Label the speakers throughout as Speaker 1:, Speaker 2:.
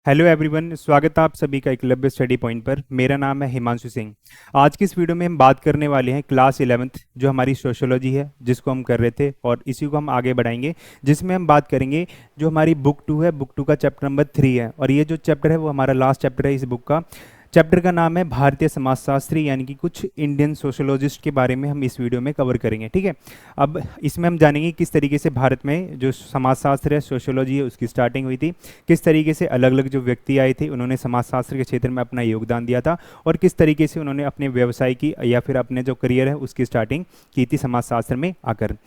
Speaker 1: Hello everyone, स्वागत है आप सभी का एकलव्य स्टडी पॉइंट पर। मेरा नाम है हिमांशु सिंह। आज की इस वीडियो में हम बात करने वाले हैं क्लास 11th जो हमारी सोशियोलॉजी है, जिसको हम कर रहे थे और इसी को हम आगे बढ़ाएंगे, जिसमें हम बात करेंगे जो हमारी बुक 2 है। बुक 2 का चैप्टर नंबर 3 है और ये जो चैप्टर है वो हमारा लास्ट चैप्टर है इस बुक का। चैप्टर का नाम है भारतीय समाजशास्त्री, यानी कि कुछ इंडियन सोशियोलॉजिस्ट के बारे में हम इस वीडियो में कवर करेंगे। ठीक है, अब इसमें हम जानेंगे किस तरीके से भारत में जो समाजशास्त्र है, सोशियोलॉजी है, उसकी स्टार्टिंग हुई थी, किस तरीके से अलग अलग जो व्यक्ति आए थे उन्होंने समाजशास्त्र के क्षेत्र में अपना योगदान दिया था और किस तरीके से उन्होंने अपने व्यवसाय की या फिर अपने जो करियर है उसकी स्टार्टिंग की थी समाजशास्त्र में आकर।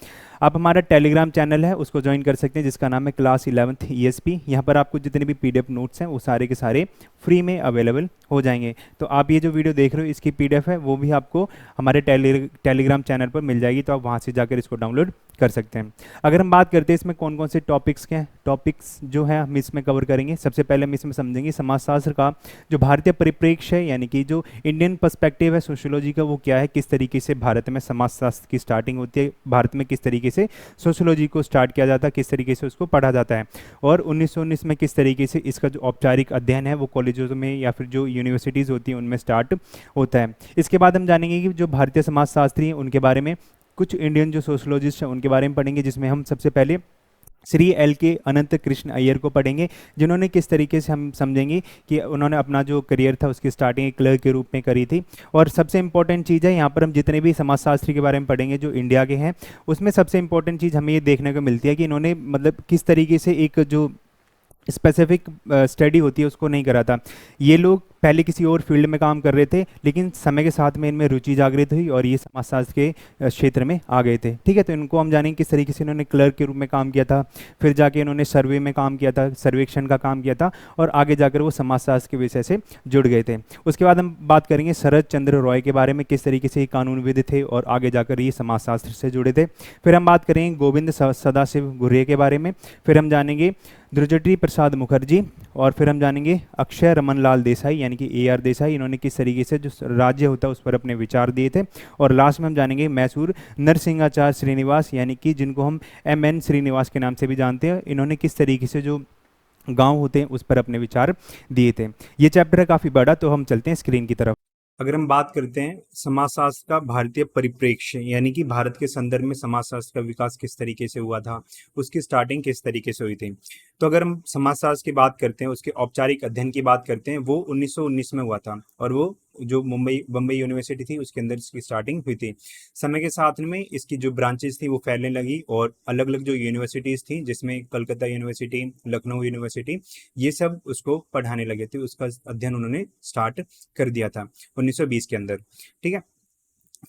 Speaker 1: आप हमारा टेलीग्राम चैनल है उसको ज्वाइन कर सकते हैं, जिसका नाम है क्लास 11th ESP। यहाँ पर आपको जितने भी PDF नोट्स हैं वो सारे के सारे फ्री में अवेलेबल हो जाएंगे। तो आप ये जो वीडियो देख रहे हो इसकी PDF है वो भी आपको हमारे टेलीग्राम चैनल पर मिल जाएगी, तो आप वहाँ से जाकर इसको डाउनलोड कर सकते हैं। अगर हम बात करते हैं इसमें कौन कौन से टॉपिक्स के हैं, टॉपिक्स जो है हम इसमें कवर करेंगे। सबसे पहले हम इसमें समझेंगे समाजशास्त्र का जो भारतीय परिप्रेक्ष्य है, यानी कि जो इंडियन पर्सपेक्टिव है सोशियोलॉजी का, वो क्या है, किस तरीके से भारत में समाजशास्त्र की स्टार्टिंग होती है, भारत में किस तरीके से सोशियोलॉजी को स्टार्ट किया जाता है, किस तरीके से उसको पढ़ा जाता है, और 1919 में किस तरीके से इसका जो औपचारिक अध्ययन है वो कॉलेजों में या फिर जो यूनिवर्सिटीज़ होती हैं उनमें स्टार्ट होता है। इसके बाद हम जानेंगे कि जो भारतीय समाजशास्त्री हैं उनके बारे में, कुछ इंडियन जो सोशोलॉजिस्ट हैं उनके बारे में पढ़ेंगे, जिसमें हम सबसे पहले श्री एल के अनंत कृष्ण अय्यर को पढ़ेंगे, जिन्होंने किस तरीके से हम समझेंगे कि उन्होंने अपना जो करियर था उसकी स्टार्टिंग एक क्लर्क के रूप में करी थी। और सबसे इंपॉर्टेंट चीज़ है यहाँ पर हम जितने भी समाजशास्त्री के बारे में पढ़ेंगे जो इंडिया के हैं, उसमें सबसे इंपॉर्टेंट चीज़ हमें ये देखने को मिलती है कि इन्होंने मतलब किस तरीके से एक जो स्पेसिफिक स्टडी होती है उसको नहीं करा था। ये लोग पहले किसी और फील्ड में काम कर रहे थे, लेकिन समय के साथ में इनमें रुचि जागृत हुई और ये समाजशास्त्र के क्षेत्र में आ गए थे। ठीक है, तो इनको हम जानेंगे किस तरीके से इन्होंने क्लर्क के रूप में काम किया था, फिर जाके इन्होंने सर्वे में काम किया था, सर्वेक्षण का काम किया था, और आगे जाकर वो समाजशास्त्र के विषय से जुड़ गए थे। उसके बाद हम बात करेंगे शरद चंद्र रॉय के बारे में, किस तरीके से ये कानूनविद थे और आगे जाकर ये समाजशास्त्र से जुड़े थे। फिर हम बात करेंगे गोविंद सदाशिव घुर्ये के बारे में। फिर हम जानेंगे ध्रुजटी प्रसाद मुखर्जी, और फिर हम जानेंगे अक्षय रमन लाल देसाई यानी कि AR देसाई, इन्होंने किस तरीके से जो राज्य होता है उस पर अपने विचार दिए थे। और लास्ट में हम जानेंगे मैसूर नरसिंहाचार्य श्रीनिवास, यानी कि जिनको हम MN श्रीनिवास के नाम से भी जानते हैं, इन्होंने किस तरीके से जो गांव होते हैं उस पर अपने विचार दिए थे। ये चैप्टर है काफ़ी बड़ा, तो हम चलते हैं स्क्रीन की तरफ। अगर हम बात करते हैं समाजशास्त्र का भारतीय परिप्रेक्ष्य, यानी कि भारत के संदर्भ में समाजशास्त्र का विकास किस तरीके से हुआ था, उसकी स्टार्टिंग किस तरीके से हुई थी, तो अगर हम समाजशास्त्र की बात करते हैं, उसके औपचारिक अध्ययन की बात करते हैं, वो 1919 में हुआ था और वो जो बम्बई यूनिवर्सिटी थी उसके अंदर इसकी स्टार्टिंग हुई थी। समय के साथ में इसकी जो ब्रांचेस थी वो फैलने लगी और अलग अलग जो यूनिवर्सिटीज़ थी, जिसमें कलकत्ता यूनिवर्सिटी, लखनऊ यूनिवर्सिटी, ये सब उसको पढ़ाने लगे थे, उसका अध्ययन उन्होंने स्टार्ट कर दिया था 1920 के अंदर। ठीक है,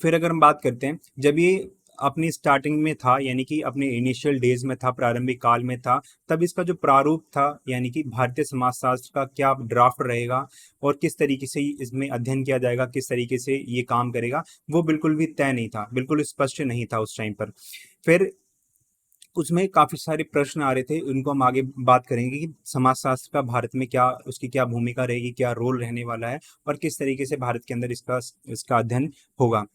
Speaker 1: फिर अगर हम बात करते हैं, जब ये अपनी स्टार्टिंग में था, यानी कि अपने इनिशियल डेज में था, प्रारंभिक काल में था, तब इसका जो प्रारूप था, यानी कि भारतीय समाजशास्त्र का क्या ड्राफ्ट रहेगा और किस तरीके से इसमें अध्ययन किया जाएगा, किस तरीके से ये काम करेगा, वो बिल्कुल भी तय नहीं था, बिल्कुल स्पष्ट नहीं था उस टाइम पर। फिर उसमें काफ़ी सारे प्रश्न आ रहे थे, उनको हम आगे बात करेंगे कि समाजशास्त्र का भारत में क्या, उसकी क्या भूमिका रहेगी, क्या रोल रहने वाला है और किस तरीके से भारत के अंदर इसका इसका अध्ययन होगा।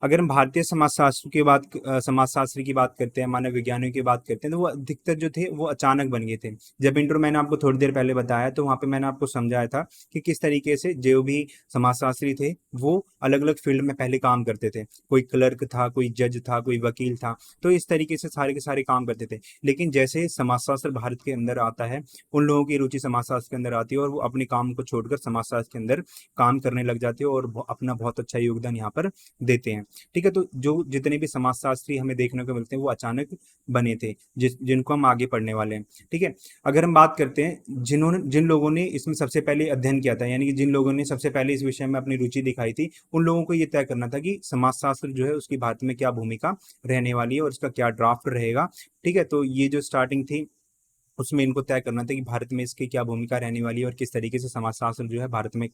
Speaker 1: अगर हम भारतीय समाजशास्त्र की बात समाजशास्त्र की बात करते हैं, मानव विज्ञानियों की बात करते हैं, तो वो अधिकतर जो थे वो अचानक बन गए थे। जब इंट्रो मैंने आपको थोड़ी देर पहले बताया तो वहाँ पे मैंने आपको समझाया था कि किस तरीके से जो भी समाजशास्त्री थे वो अलग अलग फील्ड में पहले काम करते थे। कोई क्लर्क था, कोई जज था, कोई वकील था, तो इस तरीके से सारे के सारे काम करते थे। लेकिन जैसे समाजशास्त्र भारत के अंदर आता है, उन लोगों की रुचि समाजशास्त्र के अंदर आती है और वो अपने काम को छोड़कर समाजशास्त्र के अंदर काम करने लग जाते हैं और अपना बहुत अच्छा योगदान यहाँ पर देते हैं। ठीक है, तो जो जितने भी समाजशास्त्री हमें देखने को मिलते हैं वो अचानक बने थे, जिनको हम आगे पढ़ने वाले हैं। ठीक है, अगर हम बात करते हैं जिन लोगों ने इसमें सबसे पहले अध्ययन किया था, यानी कि जिन लोगों ने सबसे पहले इस विषय में अपनी रुचि दिखाई थी, उन लोगों को ये तय करना था कि समाजशास्त्र जो है उसकी भारत में क्या भूमिका रहने वाली है और इसका क्या ड्राफ्ट रहेगा। ठीक है, तो ये जो स्टार्टिंग थी उसमें इनको तय करना था कि भारत में इसकी क्या भूमिका रहने वाली है और किस तरीके से समाजशास्त्र जो है भारत में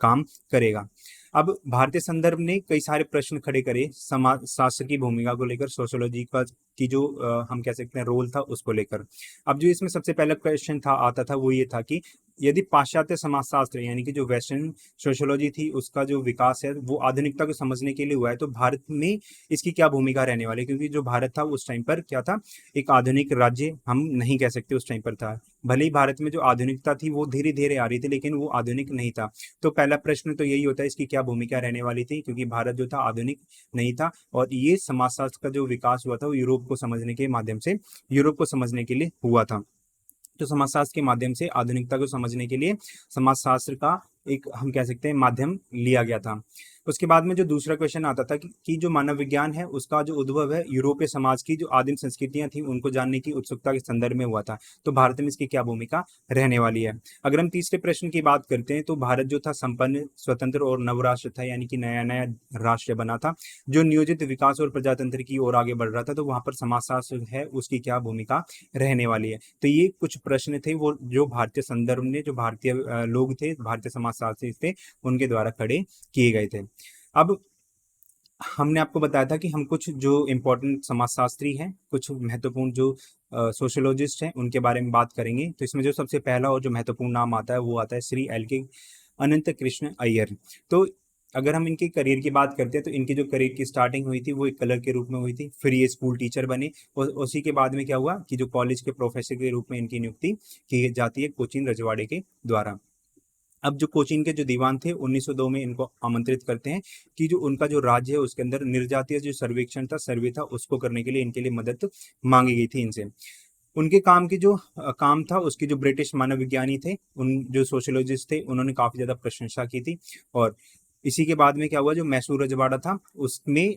Speaker 1: काम करेगा। अब भारतीय संदर्भ ने कई सारे प्रश्न खड़े करे समाजशास्त्र की भूमिका को लेकर, सोशियोलॉजी का की जो हम कह सकते हैं रोल था उसको लेकर। अब जो इसमें सबसे पहला क्वेश्चन था आता था वो ये था कि यदि पाश्चात्य समाजशास्त्र यानी कि जो वेस्टर्न सोशियोलॉजी थी उसका जो विकास है वो आधुनिकता को समझने के लिए हुआ है, तो भारत में इसकी क्या भूमिका रहने वाली है, क्योंकि जो भारत था उस टाइम पर क्या था, एक आधुनिक राज्य हम नहीं कह सकते उस टाइम पर था। भले ही भारत में जो आधुनिकता थी वो धीरे धीरे आ रही थी, लेकिन वो आधुनिक नहीं था। तो पहला प्रश्न तो यही होता है इसकी क्या भूमिका रहने वाली थी, क्योंकि भारत जो था आधुनिक नहीं था। और ये समाजशास्त्र का जो विकास हुआ था वो यूरोप को समझने के माध्यम से, यूरोप को समझने के लिए हुआ था। तो समाजशास्त्र के माध्यम से आधुनिकता को समझने के लिए समाजशास्त्र का एक हम कह सकते हैं माध्यम लिया गया था। उसके बाद में जो दूसरा क्वेश्चन आता था कि जो मानव विज्ञान है उसका जो उद्भव है यूरोपीय समाज की जो आदिम संस्कृतियां थी उनको जानने की उत्सुकता के संदर्भ में हुआ था। तो भारत में इसकी क्या भूमिका रहने वाली है। अगर हम तीसरे प्रश्न की बात करते हैं तो भारत जो था संपन्न, स्वतंत्र और नवराष्ट्र था, यानी कि नया नया राष्ट्र बना था जो नियोजित विकास और प्रजातंत्र की ओर आगे बढ़ रहा था। तो वहां पर समाजशास्त्र है उसकी क्या भूमिका रहने वाली है। तो ये कुछ प्रश्न थे वो जो भारतीय संदर्भ में जो भारतीय लोग थे, भारतीय समाजशास्त्री थे, उनके द्वारा खड़े किए गए थे। अब हमने आपको बताया था कि हम कुछ जो इम्पोर्टेंट समाजशास्त्री हैं, कुछ महत्वपूर्ण जो सोशियोलॉजिस्ट हैं उनके बारे में बात करेंगे। तो इसमें जो सबसे पहला और जो महत्वपूर्ण नाम आता है वो आता है श्री एल के अनंत कृष्ण अय्यर। तो अगर हम इनके करियर की बात करते हैं तो इनकी जो करियर की स्टार्टिंग हुई थी वो एक कलर के रूप में हुई थी, फिर ये स्कूल टीचर बने और उसी के बाद में क्या हुआ कि जो कॉलेज के प्रोफेसर के रूप में इनकी नियुक्ति की जाती है कोचीन रजवाड़े के द्वारा। अब जो कोचीन के जो दीवान थे 1902 में इनको आमंत्रित करते हैं कि जो उनका जो राज्य है उसके अंदर निर्जातीय जो सर्वेक्षण था, सर्वे था, उसको करने के लिए इनके लिए मदद मांगी गई थी इनसे। उनके काम की जो काम था उसकी जो ब्रिटिश मानव विज्ञानी थे, उन जो सोशियोलॉजिस्ट थे, उन्होंने काफी ज्यादा प्रशंसा की थी। और इसी के बाद में क्या हुआ, जो मैसूर रजवाड़ा था उसमें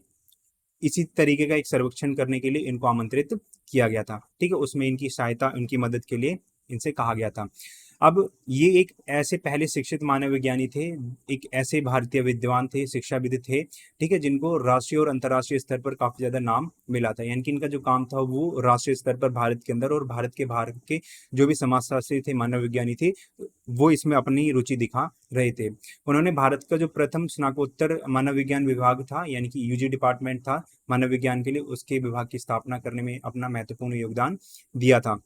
Speaker 1: इसी तरीके का एक सर्वेक्षण करने के लिए इनको आमंत्रित किया गया था। ठीक है, उसमें इनकी सहायता, इनकी मदद के लिए इनसे कहा गया था। अब ये एक ऐसे पहले शिक्षित मानव विज्ञानी थे, एक ऐसे भारतीय विद्वान थे, शिक्षाविद थे, ठीक है, जिनको राष्ट्रीय और अंतर्राष्ट्रीय स्तर पर काफी ज्यादा नाम मिला था। यानी कि इनका जो काम था वो राष्ट्रीय स्तर पर भारत के अंदर और भारत के बाहर के जो भी समाजशास्त्री थे, मानव विज्ञानी थे, वो इसमें अपनी रुचि दिखा रहे थे। उन्होंने भारत का जो प्रथम स्नातकोत्तर मानव विज्ञान विभाग था, यानी कि यूजी डिपार्टमेंट था मानव विज्ञान के लिए, उसके विभाग की स्थापना करने में अपना महत्वपूर्ण योगदान दिया था।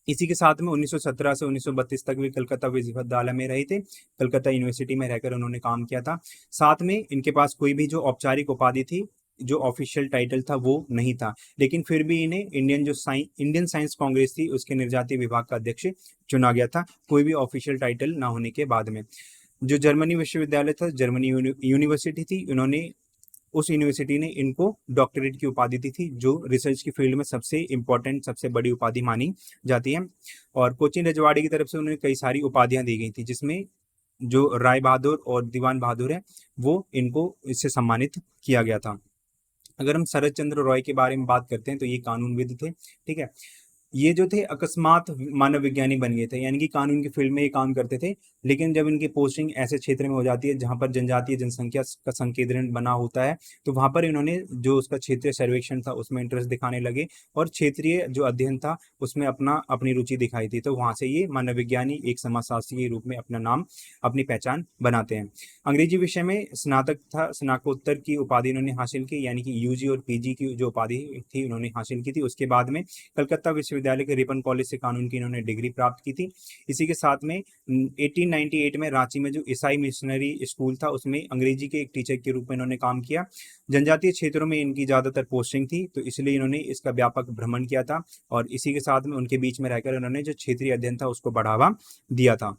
Speaker 1: इसी के साथ में 1917 से 1932 तक भी कलकत्ता विश्वविद्यालय में रहे थे, कलकत्ता यूनिवर्सिटी में रहकर उन्होंने काम किया था। साथ में इनके पास कोई भी जो औपचारिक उपाधि थी, जो ऑफिशियल टाइटल था वो नहीं था, लेकिन फिर भी इन्हें इंडियन साइंस कांग्रेस थी उसके निर्जातीय विभाग का अध्यक्ष चुना गया था, कोई भी ऑफिशियल टाइटल ना होने के बाद में। जो जर्मनी विश्वविद्यालय था, जर्मनी यूनिवर्सिटी थी, उन्होंने उस यूनिवर्सिटी ने इनको डॉक्टरेट की उपाधि दी थी, जो रिसर्च की फील्ड में सबसे इंपॉर्टेंट, सबसे बड़ी उपाधि मानी जाती है। और कोचीन रजवाड़ी की तरफ से उन्हें कई सारी उपाधियां दी गई थी, जिसमें जो राय बहादुर और दीवान बहादुर है वो इनको इससे सम्मानित किया गया था। अगर हम शरद चंद्र रॉय के बारे में बात करते हैं तो ये कानूनविद थे। ठीक है, ये जो थे अकस्मात मानव विज्ञानी बन गए थे, यानी कि कानून की फील्ड में ये काम करते थे, लेकिन जब इनकी पोस्टिंग ऐसे क्षेत्र में हो जाती है जहां पर जनजातीय जनसंख्या का संकेंद्रण बना होता है, तो वहां पर इन्होंने जो उसका क्षेत्रीय सर्वेक्षण था उसमें इंटरेस्ट दिखाने लगे और क्षेत्रीय जो अध्ययन था उसमें अपनी रुचि दिखाई थी। तो वहां से ये मानव विज्ञानी, एक समाजशास्त्री के रूप में अपना नाम, अपनी पहचान बनाते हैं। अंग्रेजी विषय में स्नातक था, स्नातकोत्तर की उपाधि इन्होंने हासिल की, यानी कि यूजी और पीजी की जो उपाधि थी उन्होंने हासिल की थी। उसके बाद में कलकत्ता विश्वविद्यालय के रिपन कॉलेज से कानून की इन्होंने डिग्री प्राप्त की थी। इसी के साथ में 1898 में रांची में जो ईसाई मिशनरी स्कूल था उसमें अंग्रेजी के एक टीचर के रूप में इन्होंने काम किया। जनजातीय क्षेत्रों में इनकी ज्यादातर पोस्टिंग थी, तो इसलिए इन्होंने इसका व्यापक भ्रमण किया था और इसी के साथ में उनके बीच में रहकर इन्होंने जो क्षेत्रीय अध्ययन था उसको बढ़ावा दिया था।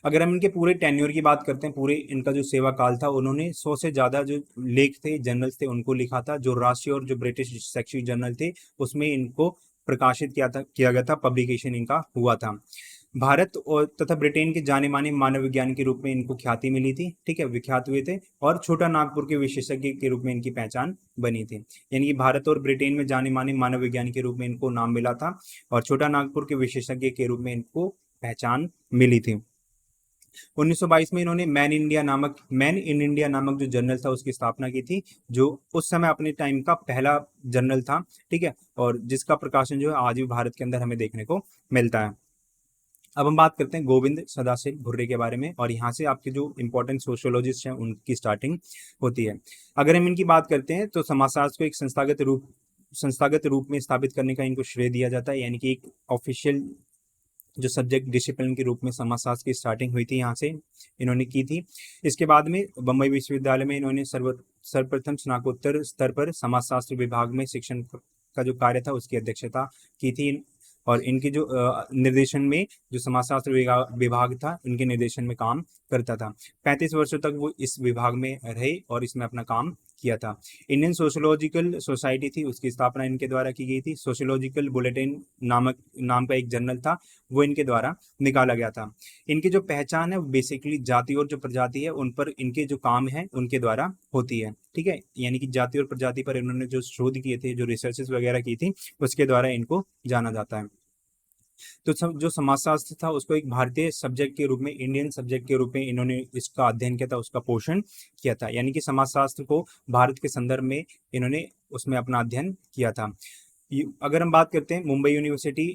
Speaker 1: अगर हम इनके पूरे टेन्योर की बात करते हैं, पूरे इनका जो सेवा काल था, उन्होंने 100 से ज्यादा जो लेख थे, जर्नल्स थे, उनको लिखा था। जो राष्ट्रीय और जो ब्रिटिश शैक्षिक जर्नल थे उसमें इनको प्रकाशित किया गया था, पब्लिकेशन इनका हुआ था। भारत और तथा ब्रिटेन के जाने माने मानव विज्ञान के रूप में इनको ख्याति मिली थी। ठीक है, विख्यात हुए थे और छोटा नागपुर के विशेषज्ञ के रूप में इनकी पहचान बनी थी। यानी कि भारत और ब्रिटेन में जाने माने मानव विज्ञान के रूप में इनको नाम मिला था और छोटा नागपुर के विशेषज्ञ के रूप में इनको पहचान मिली थी। 1922 में इन्होंने मैन इन इंडिया नामक जो जर्नल था उसकी स्थापना की थी, जो उस समय अपने टाइम का पहला जर्नल था। ठीक है, और जिसका प्रकाशन जो है आज भी भारत के अंदर हमें देखने को मिलता है। अब हम बात करते हैं गोविंद सदाशिव भुर्रे के बारे में, और यहाँ से आपके जो इंपॉर्टेंट सोशियोलॉजिस्ट हैं उनकी स्टार्टिंग होती है। अगर हम इनकी बात करते हैं तो समाजशास्त्र को एक संस्थागत रूप में स्थापित करने का इनको श्रेय दिया जाता है, यानी कि एक ऑफिशियल जो सब्जेक्ट डिसिप्लिन के रूप में समाजशास्त्र की स्टार्टिंग हुई थी, यहाँ से इन्होंने की थी। इसके बाद में बम्बई विश्वविद्यालय में इन्होंने सर्वप्रथम स्नातकोत्तर स्तर पर समाजशास्त्र विभाग में शिक्षण का जो कार्य था उसकी अध्यक्षता की थी। और इनके जो निर्देशन में जो समाजशास्त्र विभाग था, इनके निर्देशन में काम करता था। 35 वर्षों तक वो इस विभाग में रहे और इसमें अपना काम किया था। इंडियन सोशोलॉजिकल सोसाइटी थी, उसकी स्थापना इनके द्वारा की गई थी। सोशोलॉजिकल बुलेटिन नाम का एक जर्नल था, वो इनके द्वारा निकाला गया था। इनकी जो पहचान है वो बेसिकली जाति और जो प्रजाति है उन पर इनके जो काम है उनके द्वारा होती है। ठीक है, यानी कि जाति और प्रजाति पर इन्होंने जो शोध किए थे, जो रिसर्चेस वगैरह की थी, उसके द्वारा इनको जाना जाता है। तो जो समाजशास्त्र था उसको एक भारतीय सब्जेक्ट के रूप में, इंडियन सब्जेक्ट के रूप में इन्होंने इसका अध्ययन किया था, उसका पोषण किया था। यानी कि समाजशास्त्र को भारत के संदर्भ में इन्होंने उसमें अपना अध्ययन किया था। अगर हम बात करते हैं मुंबई यूनिवर्सिटी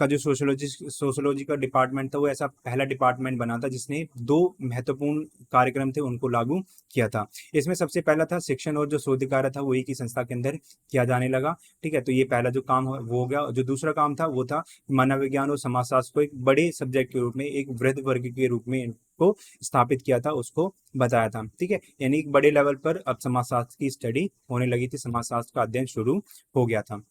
Speaker 1: का जो सोशोलॉजी का डिपार्टमेंट था, वो ऐसा पहला डिपार्टमेंट बना था जिसने 2 महत्वपूर्ण कार्यक्रम थे उनको लागू किया था। इसमें सबसे पहला था शिक्षण और जो शोध कार्य था वो एक ही संस्था के अंदर किया जाने लगा। ठीक है, तो ये पहला जो काम वो हो गया। जो दूसरा काम था वो था मानव विज्ञान और समाजशास्त्र को एक बड़े सब्जेक्ट के रूप में, एक वृहद वर्ग के रूप में इनको स्थापित किया था, उसको बताया था। ठीक है, यानी एक बड़े लेवल पर अब समाजशास्त्र की स्टडी होने लगी थी, समाजशास्त्र का अध्ययन शुरू हो गया था।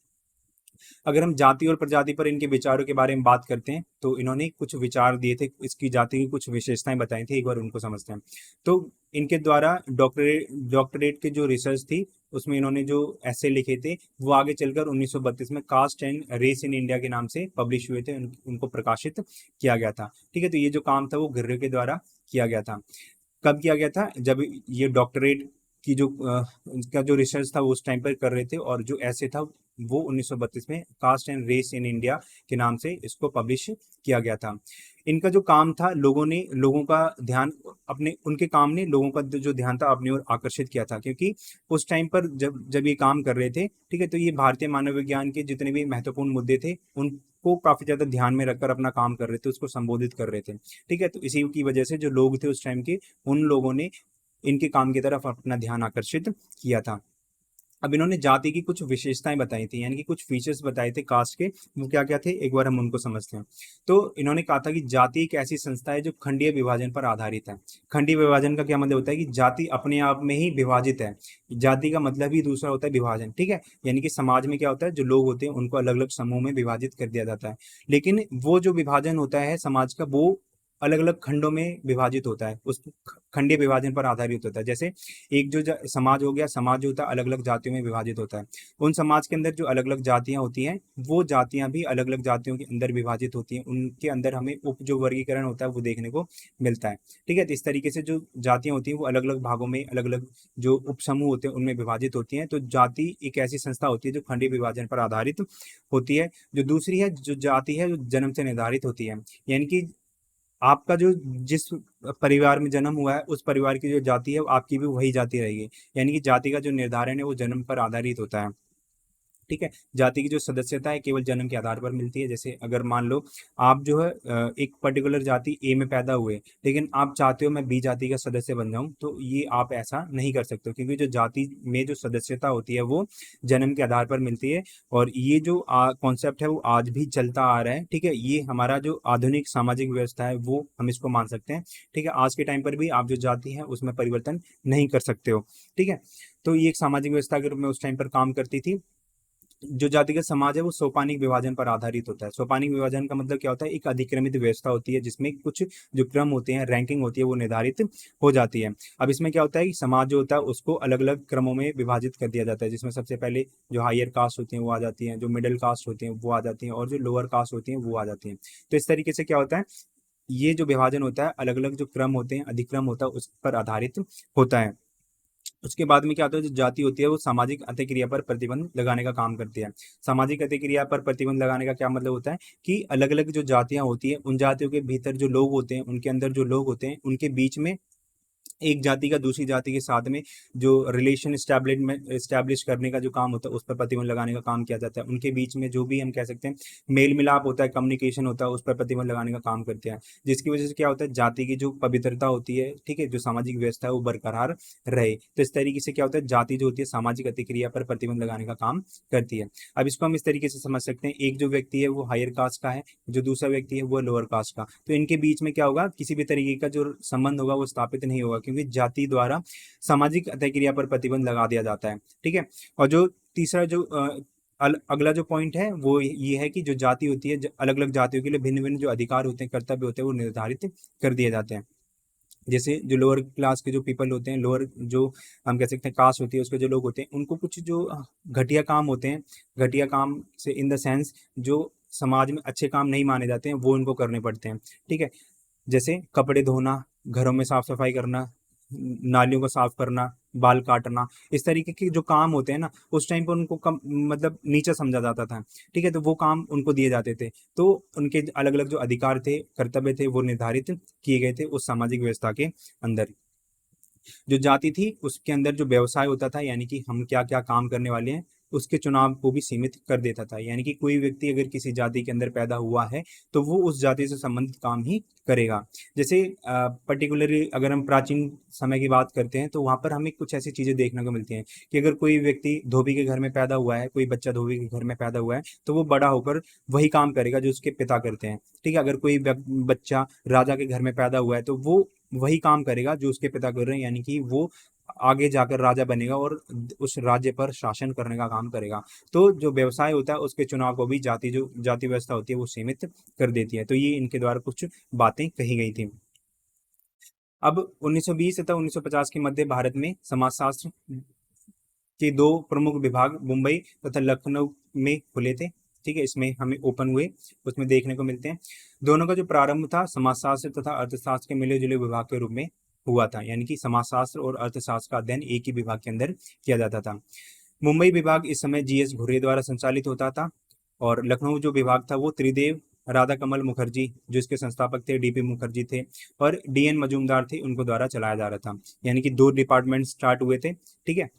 Speaker 1: अगर हम जाति और प्रजाति पर इनके विचारों के बारे में बात करते हैं तो इन्होंने कुछ विचार दिए थे, इसकी जाति की कुछ विशेषताएं बताई थी, एक बार उनको समझते हैं। तो इनके द्वारा डॉक्टरेट की जो रिसर्च थी उसमें इन्होंने जो ऐसे लिखे थे वो आगे चलकर 1932 में caste and race in India के नाम से पब्लिश हुए थे, उनको प्रकाशित किया गया था। ठीक है, तो ये जो काम था वो घिर्रे के द्वारा किया गया था। कब किया गया था? जब ये डॉक्टरेट की जो उनका जो रिसर्च था वो उस टाइम पर कर रहे थे, और जो ऐसे था वो 1932 में caste and race in India के नाम से इसको पब्लिश किया गया था। इनका जो काम था, लोगों का ध्यान अपने, उनके काम ने लोगों का जो ध्यान था अपनी ओर आकर्षित किया था, क्योंकि उस टाइम पर जब ये काम कर रहे थे, ठीक है, तो ये भारतीय मानव विज्ञान के जितने भी महत्वपूर्ण मुद्दे थे उनको काफी ज्यादा ध्यान में रखकर अपना काम कर रहे थे, उसको संबोधित कर रहे थे। ठीक है, तो इसी की वजह से जो लोग थे उस टाइम के, उन लोगों ने इनके काम की तरफ अपना ध्यान आकर्षित किया था। अब इन्होंने जाति की कुछ विशेषताएं बताई थी, यानी कि कुछ फीचर्स बताए थे कास्ट के, वो क्या क्या थे एक बार हम उनको समझते हैं। तो इन्होंने कहा था कि जाति एक ऐसी संस्था है जो खंडीय विभाजन पर आधारित है। खंडीय विभाजन का क्या मतलब होता है कि जाति अपने आप में ही विभाजित है। जाति का मतलब ही दूसरा होता है विभाजन। ठीक है, यानी कि समाज में क्या होता है, जो लोग होते हैं उनको अलग अलग समूह में विभाजित कर दिया जाता है, लेकिन वो जो विभाजन होता है समाज का, वो अलग अलग खंडों में विभाजित होता है, उस खंडीय विभाजन पर आधारित होता है। जैसे एक जो समाज हो गया, समाज जो होता है अलग अलग जातियों में विभाजित होता है। उन समाज के अंदर जो अलग अलग जातियां होती हैं, वो जातियां भी अलग अलग जातियों के अंदर विभाजित होती हैं, उनके अंदर हमें उप जो वर्गीकरण होता है वो देखने को मिलता है। ठीक है, तो इस तरीके से जो जातियां होती हैं वो अलग अलग भागों में, अलग अलग जो उप समूह होते हैं उनमें विभाजित होती हैं। तो जाति एक ऐसी संस्था होती है जो खंडीय विभाजन पर आधारित होती है। जो दूसरी है, जो जाति है, जो जन्म से निर्धारित होती है, यानी कि आपका जो जिस परिवार में जन्म हुआ है उस परिवार की जो जाति है वो आपकी भी वही जाति रहेगी। यानी कि जाति का जो निर्धारण है वो जन्म पर आधारित होता है। ठीक है, जाति की जो सदस्यता है केवल जन्म के आधार पर मिलती है। जैसे अगर मान लो आप जो है एक पर्टिकुलर जाति ए में पैदा हुए, लेकिन आप चाहते हो मैं बी जाति का सदस्य बन जाऊं, तो ये आप ऐसा नहीं कर सकते हो, क्योंकि जो जाति में जो सदस्यता होती है वो जन्म के आधार पर मिलती है। और ये जो कॉन्सेप्ट है वो आज भी चलता आ रहा है। ठीक है, ये हमारा जो आधुनिक सामाजिक व्यवस्था है वो हम इसको मान सकते हैं। ठीक है, आज के टाइम पर भी आप जो जाति है उसमें परिवर्तन नहीं कर सकते हो। ठीक है, तो ये एक सामाजिक व्यवस्था के रूप में उस टाइम पर काम करती थी। जो जातिगत समाज है वो सोपानिक विभाजन पर आधारित होता है। सोपानिक विभाजन का मतलब क्या होता है, एक अधिक्रमित व्यवस्था होती है जिसमें कुछ जो क्रम होते हैं, रैंकिंग होती है, वो निर्धारित हो जाती है। अब इसमें क्या होता है कि समाज जो होता है उसको अलग अलग क्रमों में विभाजित कर दिया जाता है, जिसमें सबसे पहले जो हायर कास्ट होती हैं वो आ जाती हैं, जो मिडिल कास्ट होती हैं वो आ जाती हैं, और जो लोअर कास्ट होती हैं वो आ जाती हैं। तो इस तरीके से क्या होता है, ये जो विभाजन होता है, अलग अलग जो क्रम होते हैं, अधिक्रम होता है, उस पर आधारित होता है। उसके बाद में क्या होता है, जो जाति होती है वो सामाजिक अंत्यक्रिया पर प्रतिबंध लगाने का काम करती है। सामाजिक अंत्यक्रिया पर प्रतिबंध लगाने का क्या मतलब होता है कि अलग अलग जो जातियां होती हैं, उन जातियों के भीतर जो लोग होते हैं, उनके अंदर जो लोग होते हैं, उनके बीच में एक जाति का दूसरी जाति के साथ में जो रिलेशन स्टैब्लिश करने का जो काम होता है उस पर प्रतिबंध लगाने का काम किया जाता है। उनके बीच में जो भी हम कह सकते हैं मेल मिलाप होता है, कम्युनिकेशन होता है, उस पर प्रतिबंध लगाने का काम करते हैं, जिसकी वजह से क्या होता है, जाति की जो पवित्रता होती है, ठीक है, जो सामाजिक व्यवस्था है वो बरकरार रहे। तो इस तरीके से क्या होता है, जाति जो होती है सामाजिक अतिक्रिया पर प्रतिबंध लगाने का काम करती है। अब इसको हम इस तरीके से समझ सकते हैं, एक जो व्यक्ति है वो हायर कास्ट का है, जो दूसरा व्यक्ति है वो लोअर कास्ट का, तो इनके बीच में क्या होगा, किसी भी तरीके का जो संबंध होगा वो स्थापित नहीं होगा, क्योंकि जाति द्वारा सामाजिक अतिक्रिया पर प्रतिबंध लगा दिया जाता है। ठीक है। और जो तीसरा जो अगला जो पॉइंट है वो ये है कि जो जाति होती है, अलग अलग जातियों के लिए भिन्न भिन्न जो अधिकार होते हैं, कर्तव्य होते हैं, वो निर्धारित कर दिए जाते हैं। जैसे जो लोअर क्लास के जो पीपल होते हैं, लोअर जो हम कह सकते हैं कास्ट होती है, उसके जो लोग होते हैं, उनको कुछ जो घटिया काम होते हैं, घटिया काम से इन द सेंस जो समाज में अच्छे काम नहीं माने जाते हैं, वो इनको करने पड़ते हैं। ठीक है। जैसे कपड़े धोना, घरों में साफ सफाई करना, नालियों को साफ करना, बाल काटना, इस तरीके के जो काम होते हैं ना, उस टाइम पर उनको कम मतलब नीचा समझा जाता था। ठीक है। तो वो काम उनको दिए जाते थे, तो उनके अलग अलग जो अधिकार थे, कर्तव्य थे, वो निर्धारित किए गए थे उस सामाजिक व्यवस्था के अंदर। जो जाति थी उसके अंदर जो व्यवसाय होता था, यानी कि हम क्या क्या काम करने वाले हैं, उसके चुनाव को भी सीमित कर देता था। यानी कि कोई व्यक्ति अगर किसी जाति के अंदर पैदा हुआ है तो वो उस जाति से संबंधित काम ही करेगा। जैसे पर्टिकुलरली अगर हम प्राचीन समय की बात करते हैं तो वहाँ पर हमें कुछ ऐसी चीज़ें देखने को मिलती हैं कि अगर कोई व्यक्ति धोबी के घर में पैदा हुआ है, कोई बच्चा धोबी के घर में पैदा हुआ है, तो वो बड़ा होकर वही काम करेगा जो उसके पिता करते हैं। ठीक है। अगर कोई बच्चा राजा के घर में पैदा हुआ है तो वो वही काम करेगा जो उसके पिता कर रहे हैं, यानी कि वो आगे जाकर राजा बनेगा और उस राज्य पर शासन करने का काम करेगा। तो जो व्यवसाय होता है उसके चुनाव को भी जो जाति व्यवस्था होती है वो सीमित कर देती है। तो ये इनके द्वारा कुछ बातें कही गई थी। अब 1920 तथा 1950 के मध्य भारत में समाजशास्त्र के दो प्रमुख विभाग मुंबई तथा लखनऊ में खुले थे। ठीक है। इसमें हमें ओपन हुए, उसमें देखने को मिलते हैं। दोनों का जो प्रारंभ था समाजशास्त्र तथा अर्थशास्त्र के मिले जुले विभाग के रूप में हुआ था, यानी कि समाजशास्त्र और अर्थशास्त्र का अध्ययन एक ही विभाग के अंदर किया जाता था। मुंबई विभाग इस समय जीएस घुर्रे द्वारा संचालित होता था, और लखनऊ जो विभाग था वो त्रिदेव राधा कमल मुखर्जी जो इसके संस्थापक थे, डीपी मुखर्जी थे, और डीएन मजूमदार थे, उनको द्वारा चलाया जा रहा था। यानी कि दो डिपार्टमेंट स्टार्ट हुए थे। ठीक है।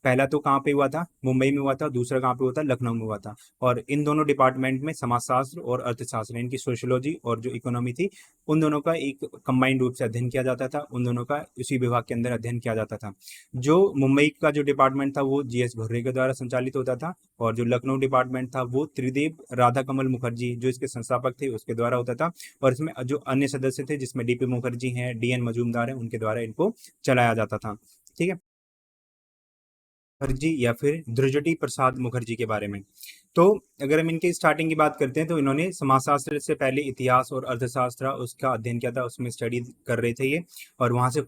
Speaker 1: पहला तो कहाँ पे हुआ था, मुंबई में हुआ था, दूसरा कहाँ पे हुआ था, लखनऊ में हुआ था। और इन दोनों डिपार्टमेंट में समाजशास्त्र और अर्थशास्त्र, इनकी सोशियोलॉजी और जो इकोनॉमी थी, उन दोनों का एक कंबाइंड रूप से अध्ययन किया जाता था, उन दोनों का उसी विभाग के अंदर अध्ययन किया जाता था। जो मुंबई का जो डिपार्टमेंट था वो जीएस घुर्रे के द्वारा संचालित होता था, और जो लखनऊ डिपार्टमेंट था वो त्रिदेव राधा कमल मुखर्जी जो इसके संस्थापक थे उसके द्वारा होता था। और इसमें जो अन्य सदस्य थे जिसमें डीपी मुखर्जी हैं, डीएन मजूमदार हैं, उनके द्वारा इनको चलाया जाता था। ठीक है। मुखर्जी या फिर ध्रुजटी प्रसाद मुखर्जी के बारे में, तो अगर हम इनके स्टार्टिंग की बात करते हैं तो इन्होंने समाजशास्त्र से पहले इतिहास और अर्थशास्त्र उसका अध्ययन किया था, उसमें स्टडी कर रहे थे ये, और वहां से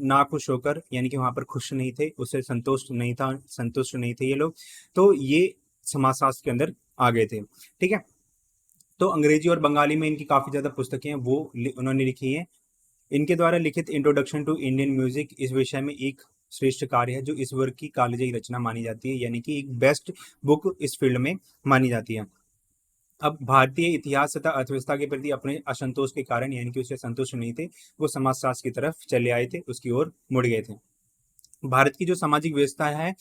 Speaker 1: नाखुश होकर, यानी कि वहां पर खुश नहीं थे, उससे संतुष्ट नहीं थे ये लोग, तो ये समाजशास्त्र के अंदर आ गए थे। ठीक है। तो अंग्रेजी और बंगाली में इनकी काफी ज्यादा पुस्तकें हैं वो उन्होंने लिखी है। इनके द्वारा लिखित इंट्रोडक्शन टू इंडियन म्यूजिक इस विषय में एक श्रेष्ठ कार्य है जो इस वर्ग की कालजयी रचना मानी जाती है, यानी कि एक बेस्ट बुक इस फील्ड में मानी जाती है। अब भारतीय इतिहास तथा अर्थव्यवस्था के प्रति अपने असंतोष के कारण, यानी कि उससे संतुष्ट नहीं थे, वो समाजशास्त्र की तरफ चले आए थे, उसकी ओर मुड़ गए थे। भारत की जो सामाजिक व्यवस्था है,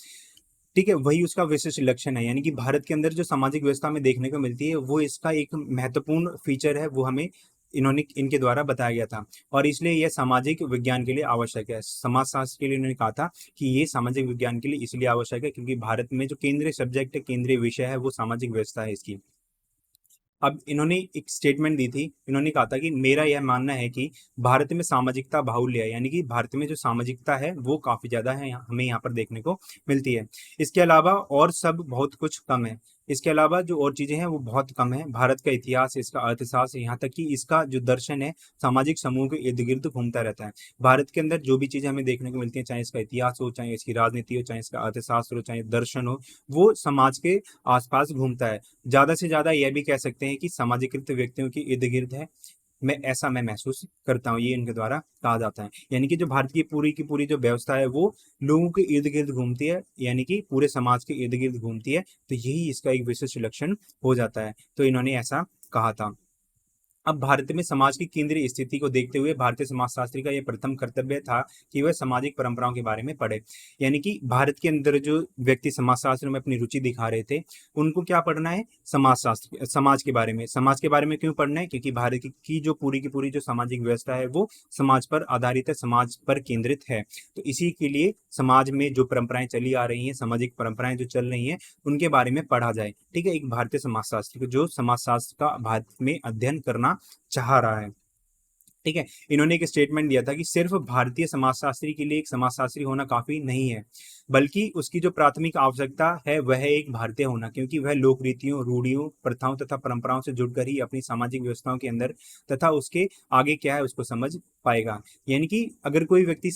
Speaker 1: ठीक है, वही उसका विशिष्ट लक्षण है। यानी कि भारत के अंदर जो सामाजिक व्यवस्था में देखने को मिलती है वो इसका एक महत्वपूर्ण फीचर है, वो हमें इनके द्वारा बताया गया था, और इसलिए यह सामाजिक विज्ञान के लिए आवश्यक है। समाजशास्त्र के लिए इन्होंने कहा था कि ये सामाजिक विज्ञान के लिए इसलिए आवश्यक है क्योंकि भारत में जो केंद्रीय सब्जेक्ट है, केंद्रीय विषय है, वो सामाजिक व्यवस्था है इसकी। अब इन्होंने एक स्टेटमेंट दी थी, इन्होंने कहा था कि मेरा यह मानना है कि भारत में सामाजिकता बाहुल्य है, यानी कि भारत में जो सामाजिकता है वो काफी ज्यादा है, हमें यहाँ पर देखने को मिलती है। इसके अलावा और सब बहुत कुछ कम है, इसके अलावा जो और चीजें हैं वो बहुत कम है। भारत का इतिहास, इसका अर्थशास्त्र, यहाँ तक कि इसका जो दर्शन है सामाजिक समूह के इर्द गिर्द घूमता रहता है। भारत के अंदर जो भी चीजें हमें देखने को मिलती है, चाहे इसका इतिहास हो, चाहे इसकी राजनीति हो, चाहे इसका अर्थशास्त्र हो, चाहे दर्शन हो, वो समाज के आसपास घूमता है। ज्यादा से ज्यादा यह भी कह सकते हैं कि सामाजिकृत व्यक्तियों के इर्द गिर्द है। मैं महसूस करता हूँ, ये इनके द्वारा कहा जाता है। यानी कि जो भारत की पूरी जो व्यवस्था है वो लोगों के इर्द गिर्द घूमती है, यानी कि पूरे समाज के इर्द गिर्द घूमती है, तो यही इसका एक विशिष्ट लक्षण हो जाता है। तो इन्होंने ऐसा कहा था। अब भारत में समाज की केंद्रीय स्थिति को देखते हुए भारतीय समाजशास्त्री का यह प्रथम कर्तव्य था कि वह सामाजिक परंपराओं के बारे में पढ़े। यानी कि भारत के अंदर जो व्यक्ति समाजशास्त्र में अपनी रुचि दिखा रहे थे, उनको क्या पढ़ना है? समाजशास्त्र, समाज के बारे में। समाज के बारे में क्यों पढ़ना है? क्योंकि भारत की जो पूरी की पूरी जो सामाजिक व्यवस्था है वो समाज पर आधारित है, समाज पर केंद्रित है। तो इसी के लिए समाज में जो परंपराएं चली आ रही हैं, सामाजिक परंपराएं जो चल रही हैं, उनके बारे में पढ़ा जाए। ठीक है, एक भारतीय समाजशास्त्री जो समाजशास्त्र का भारत में अध्ययन करना चाह रहा है। ठीक है, इन्होंने एक स्टेटमेंट दिया था कि सिर्फ भारतीय समाजशास्त्री के लिए एक समाजशास्त्री होना काफी नहीं है, बल्कि उसकी जो प्राथमिक आवश्यकता है वह है एक भारतीय होना, क्योंकि वह लोक रीतियों, रूढ़ियों, प्रथाओं तथा परंपराओं से जुड़कर ही अपनी सामाजिक व्यवस्थाओं के अंदर तथा उसके आगे क्या है उसको समझ पाएगा। यानी कि अगर कोई व्यक्ति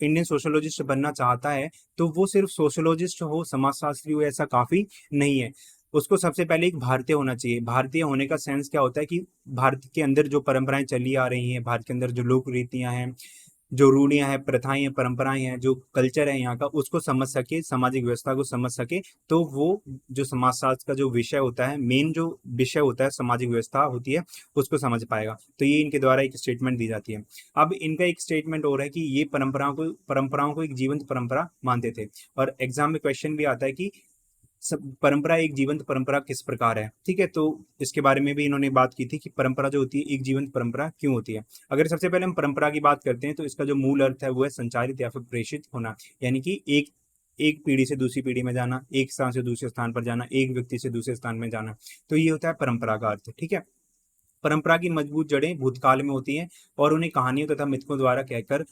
Speaker 1: इंडियन सोशोलॉजिस्ट बनना चाहता है तो वो सिर्फ सोशोलॉजिस्ट हो, समाजशास्त्री हो, ऐसा काफी नहीं है। उसको सबसे पहले एक भारतीय होना चाहिए। भारतीय होने का सेंस क्या होता है कि भारत के अंदर जो परंपराएं चली आ रही हैं, भारत के अंदर जो लोक रीतियां हैं, जो रूढ़ियां हैं, प्रथाएं हैं, परंपराएं हैं, जो कल्चर है यहाँ का, उसको समझ सके, सामाजिक व्यवस्था को समझ सके, तो वो जो समाजशास्त्र का जो विषय होता है, मेन जो विषय होता है, सामाजिक व्यवस्था होती है, उसको समझ पाएगा। तो ये इनके द्वारा एक स्टेटमेंट दी जाती है। अब इनका एक स्टेटमेंट और है कि ये परंपराओं को एक जीवंत परंपरा मानते थे। और एग्जाम में क्वेश्चन भी आता है कि परंपरा, एक जीवंत परंपरा किस प्रकार है। ठीक है, तो इसके बारे में भी इन्होंने बात की थी कि परंपरा जो होती है एक जीवंत परंपरा क्यों होती है। अगर सबसे पहले हम परंपरा की बात करते हैं तो इसका जो मूल अर्थ है वो है संचारित या फिर प्रेषित होना। यानी कि एक एक पीढ़ी से दूसरी पीढ़ी में जाना, एक स्थान से दूसरे स्थान पर जाना, एक व्यक्ति से दूसरे स्थान में जाना, तो ये होता है परंपरा का अर्थ। ठीक है, परंपरा की मजबूत जड़ें भूतकाल में होती हैं और उन्हें कहानियों तथा मिथकों द्वारा कहकर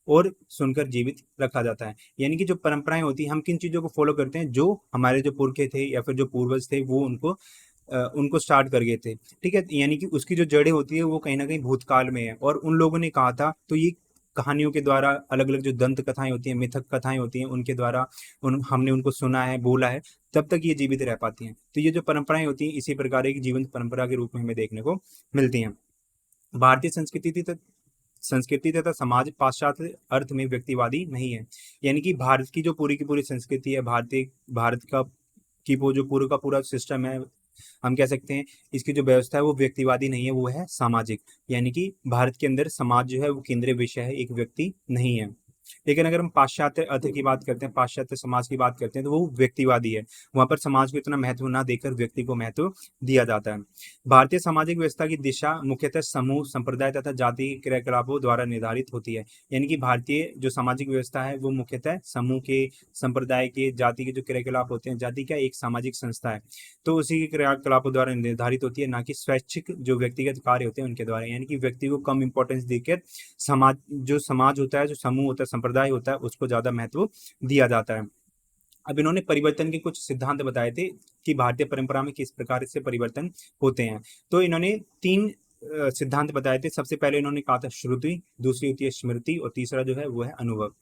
Speaker 1: और सुनकर जीवित रखा जाता है। यानी कि जो परंपराएं होती हैं, हम किन चीजों को फॉलो करते हैं? जो हमारे जो पुरखे थे या फिर जो पूर्वज थे वो उनको स्टार्ट कर गए थे। ठीक है, यानी कि उसकी जो जड़ें होती है वो कहीं ना कहीं भूतकाल में है और उन लोगों ने कहा था, तो ये कहानियों के द्वारा, अलग अलग जो दंत कथाएं होती हैं, मिथक कथाएं होती हैं, उनके द्वारा हमने उनको सुना है, बोला है, तब तक ये जीवित रह पाती हैं। तो ये जो परंपराएं होती हैं इसी प्रकार की जीवंत परंपरा के रूप में हमें देखने को मिलती हैं। भारतीय संस्कृति तथा समाज पाश्चात्य अर्थ में व्यक्तिवादी नहीं है। यानी कि भारत की जो पूरी की पूरी संस्कृति है, भारत का की वो जो पूरा का पूरा सिस्टम है, हम कह सकते हैं इसकी जो व्यवस्था है वो व्यक्तिवादी नहीं है, वो है सामाजिक। यानी कि भारत के अंदर समाज जो है वो केंद्रीय विषय है, एक व्यक्ति नहीं है। लेकिन अगर हम पाश्चात्य अर्थ की बात करते हैं, पाश्चात्य समाज की बात करते हैं, तो वो व्यक्तिवादी है। वहां पर समाज को इतना महत्व ना देकर व्यक्ति को महत्व दिया जाता है। भारतीय सामाजिक व्यवस्था की दिशा मुख्यतः समूह, संप्रदाय तथा जाति के क्रियाकलापों द्वारा निर्धारित होती है। यानी कि भारतीय जो सामाजिक व्यवस्था है वो मुख्यतः समूह के, संप्रदाय के, जाति के जो क्रियाकलाप होते हैं, जाति क्या एक सामाजिक संस्था है, तो उसी के क्रियाकलापों द्वारा निर्धारित होती है, ना कि स्वैच्छिक जो व्यक्तिगत कार्य होते हैं उनके द्वारा। यानी कि व्यक्ति को कम इंपॉर्टेंस देकर समाज होता है, जो समूह होता है, संप्रदाय होता है, उसको ज्यादा महत्व दिया जाता है। अब इन्होंने परिवर्तन के कुछ सिद्धांत बताए थे कि भारतीय परंपरा में किस प्रकार से परिवर्तन होते हैं। तो इन्होंने तीन सिद्धांत बताए थे। सबसे पहले इन्होंने कहा था श्रुति, दूसरी होती है स्मृति और तीसरा जो है वो है अनुभव।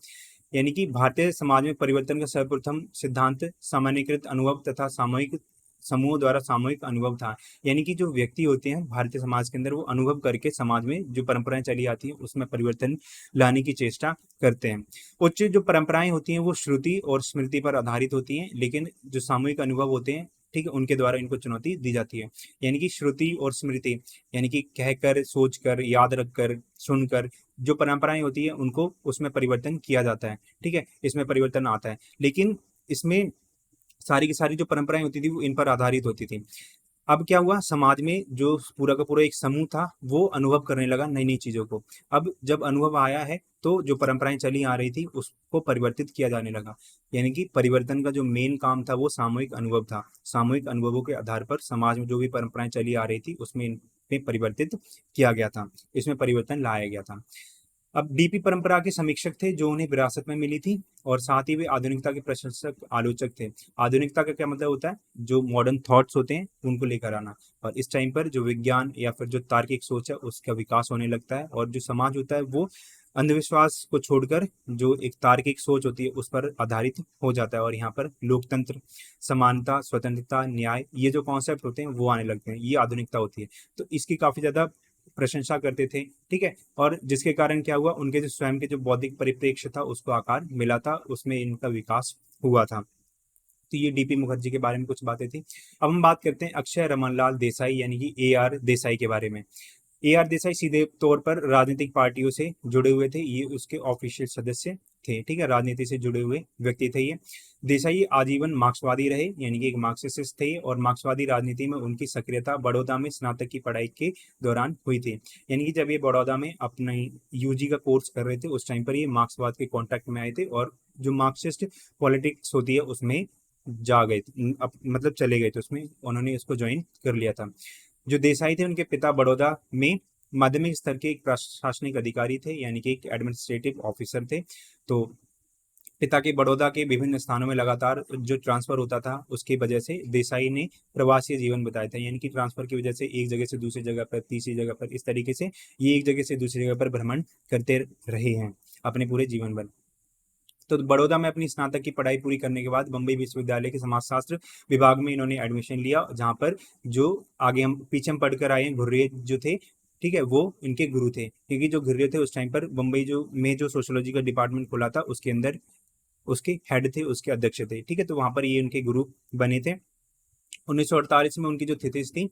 Speaker 1: यानी कि भारतीय समाज में परिवर्तन का सर्वप्रथम सिद्धांत सामान्यकृत अनुभव तथा सामूहिक समूह द्वारा सामूहिक अनुभव था। यानी कि जो व्यक्ति होते हैं भारतीय समाज के अंदर, वो अनुभव करके समाज में जो परंपराएं चली आती हैं उसमें परिवर्तन लाने की चेष्टा करते हैं। उच्च जो परंपराएं होती हैं वो श्रुति और स्मृति पर आधारित होती हैं, लेकिन जो सामूहिक अनुभव होते हैं, ठीक है, उनके द्वारा इनको चुनौती दी जाती है। यानी कि श्रुति और स्मृति, यानी कि कहकर, सोचकर, याद रखकर, सुनकर जो परंपराएं होती है उनको उसमें परिवर्तन किया जाता है। ठीक है, इसमें परिवर्तन आता है, लेकिन इसमें सारी की सारी जो परंपराएं होती थी वो इन पर आधारित होती थी। अब क्या हुआ, समाज में जो पूरा का पूरा एक समूह था वो अनुभव करने लगा नई नई चीजों को। अब जब अनुभव आया है तो जो परंपराएं चली आ रही थी उसको परिवर्तित किया जाने लगा। यानी कि परिवर्तन का जो मेन काम था वो सामूहिक अनुभव था। सामूहिक अनुभवों के आधार पर समाज में जो भी परंपराएं चली आ रही थी उसमें इनमें परिवर्तित किया गया था, इसमें परिवर्तन लाया गया था। अब डीपी परंपरा के समीक्षक थे जो उन्हें विरासत में मिली थी, और साथ ही वे आधुनिकता के प्रशंसक आलोचक थे। आधुनिकता का क्या मतलब होता है? जो मॉडर्न थॉट्स होते हैं उनको लेकर आना। और इस टाइम पर जो विज्ञान या फिर जो तार्किक सोच है उसका विकास होने लगता है, और जो समाज होता है वो अंधविश्वास को छोड़कर जो एक तार्किक सोच होती है उस पर आधारित हो जाता है। और यहाँ पर लोकतंत्र, समानता, स्वतंत्रता, न्याय, ये जो कॉन्सेप्ट होते हैं वो आने लगते हैं। ये आधुनिकता होती है। तो इसकी काफी ज्यादा प्रशंसा करते थे। ठीक है, और जिसके कारण क्या हुआ, उनके जो स्वयं के जो बौद्धिक परिप्रेक्ष्य था उसको आकार मिला था, उसमें इनका विकास हुआ था। तो ये डीपी मुखर्जी के बारे में कुछ बातें थी। अब हम बात करते हैं अक्षय रमनलाल देसाई यानी कि AR देसाई के बारे में। AR देसाई सीधे तौर पर राजनीतिक पार्टियों से जुड़े हुए थे, ये उसके ऑफिशियल सदस्य थे, ठीक है, राजनीति से जुड़े हुए व्यक्ति थे ये। देसाई आजीवन मार्क्सवादी रहे, यानी कि एक मार्क्सिस्ट थे, और मार्क्सवादी राजनीति में उनकी सक्रियता बड़ौदा में स्नातक की पढ़ाई के दौरान हुई थी। यानी कि जब ये बड़ौदा में अपने UG का कोर्स कर रहे थे उस टाइम पर ये मार्क्सवाद के कॉन्टेक्ट में आए थे, और जो मार्क्सिस्ट पॉलिटिक्स होती है उसमें जा गए थे, मतलब चले गए थे उसमें, उन्होंने इसको ज्वाइन कर लिया था। जो देसाई थे उनके पिता बड़ौदा में माध्यमिक स्तर के एक प्रशासनिक अधिकारी थे, यानी कि एक एडमिनिस्ट्रेटिव ऑफिसर थे। तो पिता के बड़ौदा के विभिन्न स्थानों में लगातार जो ट्रांसफर होता था उसकी वजह से देसाई ने प्रवासी जीवन बताया था, यानी कि ट्रांसफर की वजह से एक जगह से दूसरी जगह पर, तीसरी जगह पर, इस तरीके से ये एक जगह से दूसरी जगह पर भ्रमण करते रहे हैं अपने पूरे जीवन भर। तो बड़ौदा में अपनी स्नातक की पढ़ाई पूरी करने के बाद बम्बई विश्वविद्यालय के समाजशास्त्र विभाग में इन्होंने एडमिशन लिया, जहाँ पर जो आगे हम पीछे हम पढ़कर आए हैं घुर्रे जो थे, ठीक है, वो इनके गुरु थे, क्योंकि जो घुर्रे थे उस टाइम पर बम्बई जो सोशियोलॉजी का डिपार्टमेंट खुला था उसके अंदर उसके हेड थे, उसके अध्यक्ष थे, ठीक है, तो वहां पर ये उनके गुरु बने थे। 1948 में उनकी जो थीसिस थी,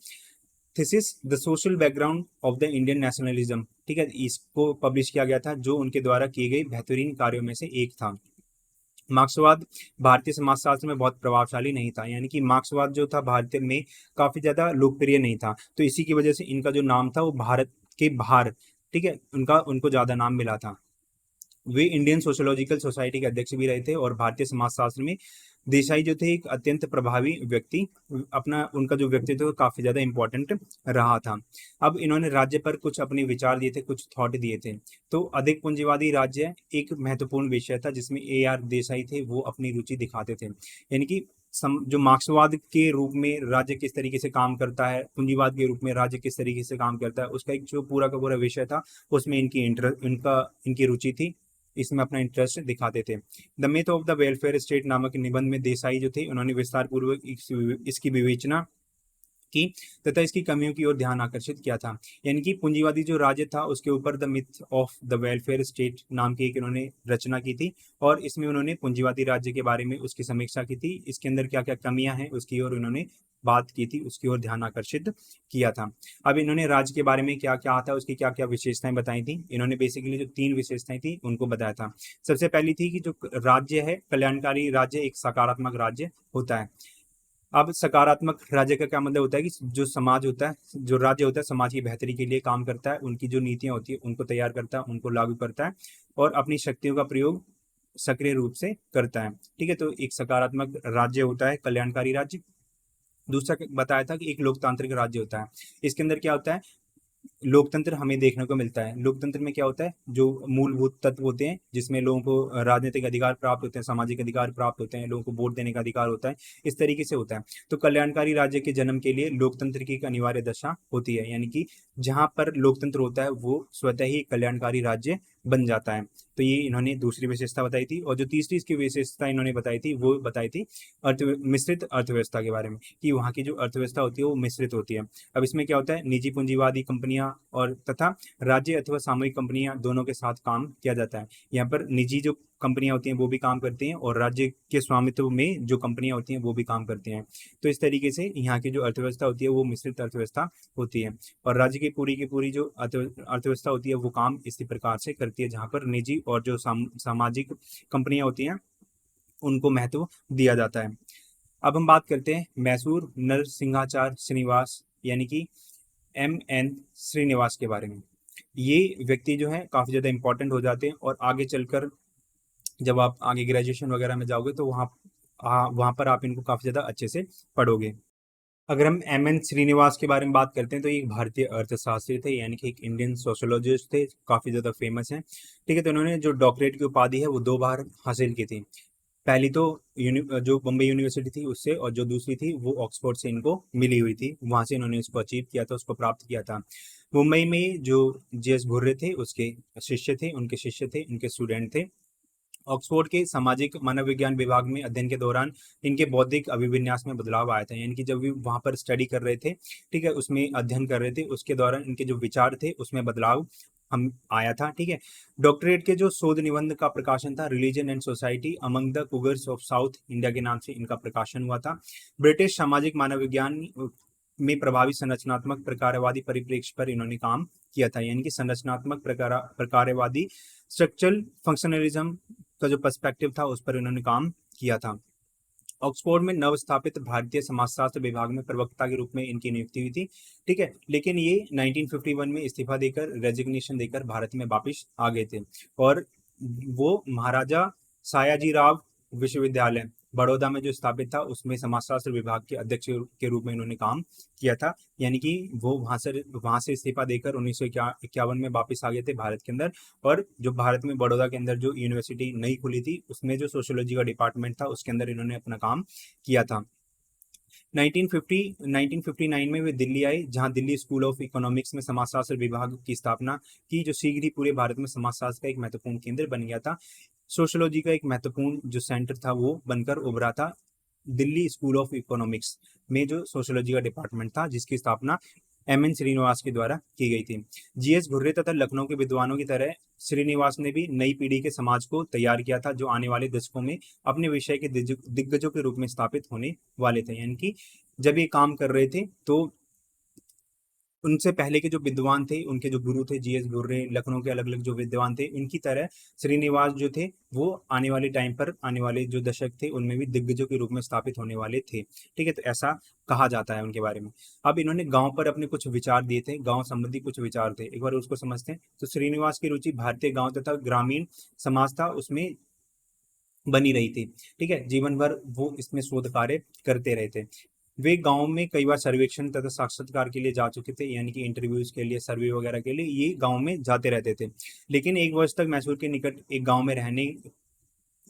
Speaker 1: thesis the social background of the Indian nationalism, ठीक है, इसको पब्लिश किया गया था, जो उनके द्वारा किए गए बेहतरीन कार्यों में से एक था। मार्क्सवाद भारतीय समाजशास्त्र में बहुत प्रभावशाली नहीं था, यानी कि मार्क्सवाद जो था भारत में काफी ज्यादा लोकप्रिय नहीं था, तो इसी की वजह से इनका जो नाम था वो भारत के बाहर, ठीक है, उनको ज्यादा नाम मिला था। वे इंडियन सोशियोलॉजिकल सोसाइटी के अध्यक्ष भी रहे थे, और भारतीय समाजशास्त्र में देसाई जो थे एक अत्यंत प्रभावी व्यक्ति, अपना उनका जो व्यक्तित्व काफी ज्यादा इंपॉर्टेंट रहा था। अब इन्होंने राज्य पर कुछ अपने विचार दिए थे, कुछ थॉट दिए थे। तो अधिक पूंजीवादी राज्य एक महत्वपूर्ण विषय था जिसमें AR देसाई थे वो अपनी रुचि दिखाते थे, यानी कि जो मार्क्सवाद के रूप में राज्य किस तरीके से काम करता है, पूंजीवाद के रूप में राज्य किस तरीके से काम करता है, उसका एक जो पूरा का पूरा विषय था उसमें इनकी रुचि थी, इसमें अपना इंटरेस्ट दिखाते थे। The myth of the welfare state नामक निबंध में देसाई जो थे उन्होंने विस्तार पूर्वक इसकी विवेचना की तथा इसकी कमियों की ओर ध्यान आकर्षित किया था। यानी कि पूंजीवादी जो राज्य था उसके ऊपर the myth of the welfare state नाम की एक इन्होंने रचना की थी, और इसमें उन्होंने पूंजीवादी राज्य के बारे में उसकी समीक्षा की थी, इसके अंदर क्या क्या कमियां हैं उसकी ओर उन्होंने बात की थी, उसकी ओर ध्यान आकर्षित किया था। अब इन्होंने राज्य के बारे में क्या क्या आता है उसकी क्या क्या विशेषताएं बताई थी, इन्होंने बेसिकली जो 3 विशेषताएं थी उनको बताया था। सबसे पहली थी कि जो राज्य है कल्याणकारी राज्य एक सकारात्मक राज्य होता है। अब सकारात्मक राज्य का क्या मतलब होता है कि जो समाज होता है, जो राज्य होता है समाज की बेहतरी के लिए काम करता है, उनकी जो नीतियां होती है उनको तैयार करता है, उनको लागू करता है, और अपनी शक्तियों का प्रयोग सक्रिय रूप से करता है, ठीक है, तो एक सकारात्मक राज्य होता है कल्याणकारी राज्य। दूसरा बताया था कि एक लोकतांत्रिक राज्य होता है, इसके अंदर क्या होता है, लोकतंत्र हमें देखने को मिलता है। लोकतंत्र में क्या होता है, जो मूलभूत तत्व होते हैं जिसमें लोगों को राजनीतिक अधिकार प्राप्त होते हैं, सामाजिक अधिकार प्राप्त होते हैं, लोगों को वोट देने का अधिकार होता है, इस तरीके से होता है। तो कल्याणकारी राज्य के जन्म के लिए लोकतंत्र की एक अनिवार्य दशा होती है, यानी कि जहां पर लोकतंत्र होता है वो स्वतः ही कल्याणकारी राज्य बन जाता है। तो ये इन्होंने दूसरी विशेषता बताई थी, और जो तीसरी इसकी विशेषता इन्होंने बताई थी वो बताई थी मिश्रित अर्थव्यवस्था के बारे में, कि वहाँ की जो अर्थव्यवस्था होती है वो मिश्रित होती है। अब इसमें क्या होता है, निजी पूंजीवादी कंपनियां और तथा राज्य अथवा सामूहिक कंपनियां दोनों के साथ काम किया जाता है। यहाँ पर निजी जो कंपनियां होती हैं वो भी काम करती हैं, और राज्य के स्वामित्व में जो कंपनियां होती हैं वो भी काम करती हैं। तो इस तरीके से यहाँ की जो अर्थव्यवस्था होती है वो मिश्रित अर्थव्यवस्था होती है, और राज्य की पूरी जो अर्थव्यवस्था होती है वो काम इसी प्रकार से करती है, जहाँ पर निजी और जो सामाजिक कंपनियां होती हैं उनको महत्व दिया जाता है। अब हम बात करते हैं मैसूर नरसिंहाचार्य श्रीनिवास, यानी कि MN श्रीनिवास के बारे में। ये व्यक्ति जो है काफी ज्यादा इंपॉर्टेंट हो जाते हैं, और आगे चलकर जब आप आगे ग्रेजुएशन वगैरह में जाओगे तो वहां पर आप इनको काफी ज्यादा अच्छे से पढ़ोगे। अगर हम MN श्रीनिवास के बारे में बात करते हैं तो ये एक भारतीय अर्थशास्त्री थे, यानी कि एक इंडियन सोशियोलॉजिस्ट थे, काफी ज्यादा फेमस हैं, ठीक है, तो उन्होंने जो डॉक्टरेट की उपाधि है वो 2 बार हासिल की थी। पहली तो जो बम्बई यूनिवर्सिटी थी उससे, और जो दूसरी थी वो ऑक्सफोर्ड से इनको मिली हुई थी, वहां से इन्होंने उसको अचीव किया था, उसको प्राप्त किया था। मुंबई में जो JS घुर्रे थे उसके शिष्य थे, उनके शिष्य थे, उनके स्टूडेंट थे। ऑक्सफोर्ड के सामाजिक मानव विज्ञान विभाग में अध्ययन के दौरान इनके बौद्धिक अभिविन्यास में बदलाव आया था, यानी कि जब भी वहां पर स्टडी कर रहे थे, ठीक है, उसमें अध्ययन कर रहे थे, उसके दौरान इनके जो विचार थे उसमें बदलाव हम आया था। ठीक है, डॉक्टरेट के जो शोध निबंध का प्रकाशन था religion and society among the Coorgs of South India के नाम से इनका प्रकाशन हुआ था। ब्रिटिश सामाजिक मानव विज्ञान में प्रभावी संरचनात्मक प्रकारवादी परिप्रेक्ष्य पर इन्होंने काम किया था, यानी कि संरचनात्मक प्रकारवादी स्ट्रक्चरल फंक्शनलिज्म का जो पर्सपेक्टिव था उस पर इन्होंने काम किया था। ऑक्सफोर्ड में नव स्थापित भारतीय समाजशास्त्र विभाग में प्रवक्ता के रूप में इनकी नियुक्ति हुई थी। ठीक है, लेकिन ये 1951 में इस्तीफा देकर रेजिग्नेशन देकर भारत में वापस आ गए थे और वो महाराजा सयाजीराव विश्वविद्यालय बड़ौदा में जो स्थापित था उसमें समाजशास्त्र विभाग के अध्यक्ष के रूप में इन्होंने काम किया था। यानी कि वो वहां से इस्तीफा देकर 1951 में वापस आ गए थे भारत के अंदर, और जो भारत में बड़ौदा के अंदर जो यूनिवर्सिटी नई खुली थी उसमें जो सोशियोलॉजी का डिपार्टमेंट था उसके अंदर इन्होंने अपना काम किया था। 1959 में वे दिल्ली आए, जहां दिल्ली स्कूल ऑफ इकोनॉमिक्स में समाजशास्त्र विभाग की स्थापना की, जो शीघ्र ही पूरे भारत में समाजशास्त्र का एक महत्वपूर्ण केंद्र बन गया था। सोशियोलॉजी का एक महत्वपूर्ण जो सेंटर था वो बनकर उभरा था दिल्ली स्कूल ऑफ इकोनॉमिक्स में, जो सोशियोलॉजी का डिपार्टमेंट था जिसकी स्थापना एम.एन. श्रीनिवास के द्वारा की गई थी। जी.एस. घुर्रे तथा लखनऊ के विद्वानों की तरह श्रीनिवास ने भी नई पीढ़ी के समाज को तैयार किया था, जो आने वाले दशकों में अपने विषय के दिग्गजों के रूप में स्थापित होने वाले थे। यानी कि जब ये काम कर रहे थे तो उनसे पहले के जो विद्वान थे, उनके जो गुरु थे जी.एस. घुर्रे, लखनऊ के अलग अलग जो विद्वान थे, उनकी तरह श्रीनिवास जो थे वो आने वाले टाइम पर, आने वाले जो दशक थे उनमें भी दिग्गजों के रूप में स्थापित होने वाले थे। ठीक है, तो ऐसा कहा जाता है उनके बारे में। अब इन्होंने गांव पर अपने कुछ विचार दिए थे, गांव संबंधी कुछ विचार थे, एक बार उसको समझते हैं। तो श्रीनिवास की रुचि भारतीय गांव तथा ग्रामीण समाज था उसमें बनी रही थी। ठीक है, जीवन भर वो इसमें शोध कार्य करते रहे थे। वे गांव में कई बार सर्वेक्षण तथा साक्षात्कार के लिए जा चुके थे, यानी कि इंटरव्यूज के लिए, सर्वे वगैरह के लिए ये गांव में जाते रहते थे। लेकिन एक वर्ष तक मैसूर के निकट एक गांव में रहने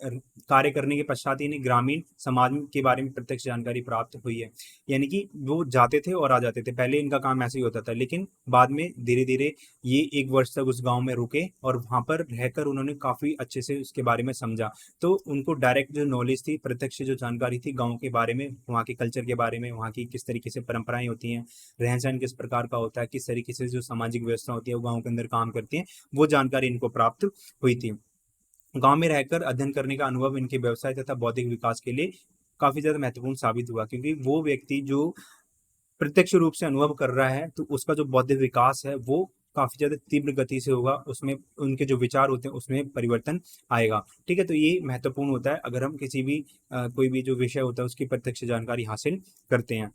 Speaker 1: कार्य करने के पश्चात इन्हें ग्रामीण समाज के बारे में प्रत्यक्ष जानकारी प्राप्त हुई है। यानी कि वो जाते थे और आ जाते थे, पहले इनका काम ऐसे ही होता था, लेकिन बाद में धीरे धीरे ये एक वर्ष तक उस गांव में रुके और वहां पर रहकर उन्होंने काफी अच्छे से उसके बारे में समझा। तो उनको डायरेक्ट जो नॉलेज थी, प्रत्यक्ष जो जानकारी थी गाँव के बारे में, वहाँ के कल्चर के बारे में, वहाँ की किस तरीके से परंपराएं होती हैं, रहन सहन किस प्रकार का होता है, किस तरीके से जो सामाजिक व्यवस्था होती है वो गाँव के अंदर काम करती है, वो जानकारी इनको प्राप्त हुई थी। गांव में रहकर अध्ययन करने का अनुभव इनके व्यवसाय तथा बौद्धिक विकास के लिए काफी ज्यादा महत्वपूर्ण साबित हुआ, क्योंकि वो व्यक्ति जो प्रत्यक्ष रूप से अनुभव कर रहा है तो उसका जो बौद्धिक विकास है वो काफी ज्यादा तीव्र गति से होगा, उसमें उनके जो विचार होते हैं उसमें परिवर्तन आएगा। ठीक है, तो ये महत्वपूर्ण होता है अगर हम किसी भी कोई भी जो विषय होता है उसकी प्रत्यक्ष जानकारी हासिल करते हैं।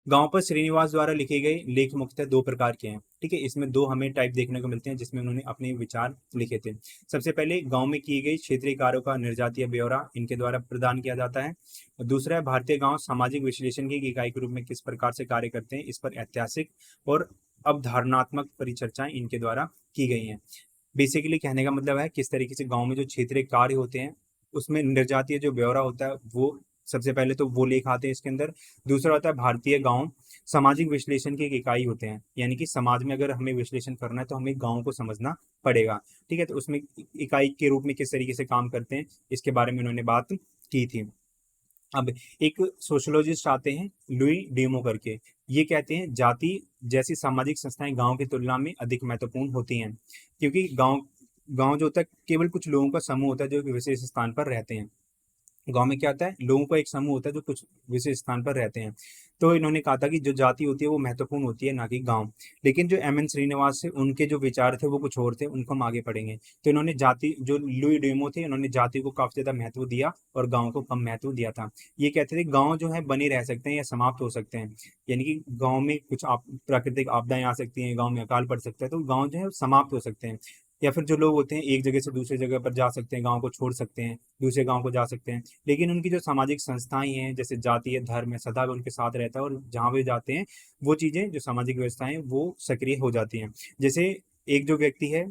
Speaker 1: गांव पर श्रीनिवास द्वारा लिखे गए लेख मुख्यतः दो प्रकार के हैं। ठीक है, इसमें दो हमें टाइप देखने को मिलते हैं जिसमें उन्होंने अपने विचार लिखे थे। सबसे पहले गांव में की गई क्षेत्रीय कार्यों का निर्जातीय ब्यौरा इनके द्वारा प्रदान किया जाता है। दूसरा है भारतीय गांव सामाजिक विश्लेषण की एक इकाई के रूप में किस प्रकार से कार्य करते हैं, इस पर ऐतिहासिक और अवधारणात्मक परिचर्चाएं इनके द्वारा की गई हैं। बेसिकली कहने का मतलब है किस तरीके से गाँव में जो क्षेत्रीय कार्य होते हैं उसमें निर्जातीय जो ब्यौरा होता है वो सबसे पहले तो वो लेख आते हैं इसके अंदर। दूसरा होता है भारतीय गांव सामाजिक विश्लेषण की एक इकाई होते हैं, यानी कि समाज में अगर हमें विश्लेषण करना है तो हमें गांव को समझना पड़ेगा। ठीक है, तो उसमें इकाई के रूप में किस तरीके से काम करते हैं इसके बारे में उन्होंने बात की थी। अब एक सोशियोलॉजिस्ट आते हैं लुई डीमो करके, ये कहते हैं जाति जैसी सामाजिक संस्थाएं गांव की तुलना में अधिक महत्वपूर्ण होती हैं, क्योंकि गांव गांव जो होता है केवल कुछ लोगों का समूह होता है जो एक विशेष स्थान पर रहते हैं। गांव में क्या होता है, लोगों का एक समूह होता है जो कुछ विशेष स्थान पर रहते हैं। तो इन्होंने कहा था कि जो जाति होती है वो महत्वपूर्ण होती है, ना कि गांव। लेकिन जो एम.एन. श्रीनिवास से उनके जो विचार थे वो कुछ और थे, उनको हम आगे पढ़ेंगे। तो इन्होंने जाति, जो लुई डेमो थे, इन्होंने जाति को काफी ज्यादा महत्व दिया और गाँव को कम महत्व दिया था। ये कहते थे गाँव जो है बने रह सकते हैं या समाप्त हो सकते हैं, यानी कि गाँव में कुछ प्राकृतिक आपदाएं आ सकती हैं, गाँव में अकाल पड़ सकता है, तो गाँव जो है समाप्त हो सकते हैं। या फिर जो लोग होते हैं एक जगह से दूसरी जगह पर जा सकते हैं, गांव को छोड़ सकते हैं, दूसरे गांव को जा सकते हैं। लेकिन उनकी जो सामाजिक संस्थाएं हैं जैसे जाति है, धर्म है, सदा उनके साथ रहता है, और जहाँ भी जाते हैं वो चीजें, जो सामाजिक व्यवस्थाएं वो सक्रिय हो जाती हैं। जैसे एक जो व्यक्ति है,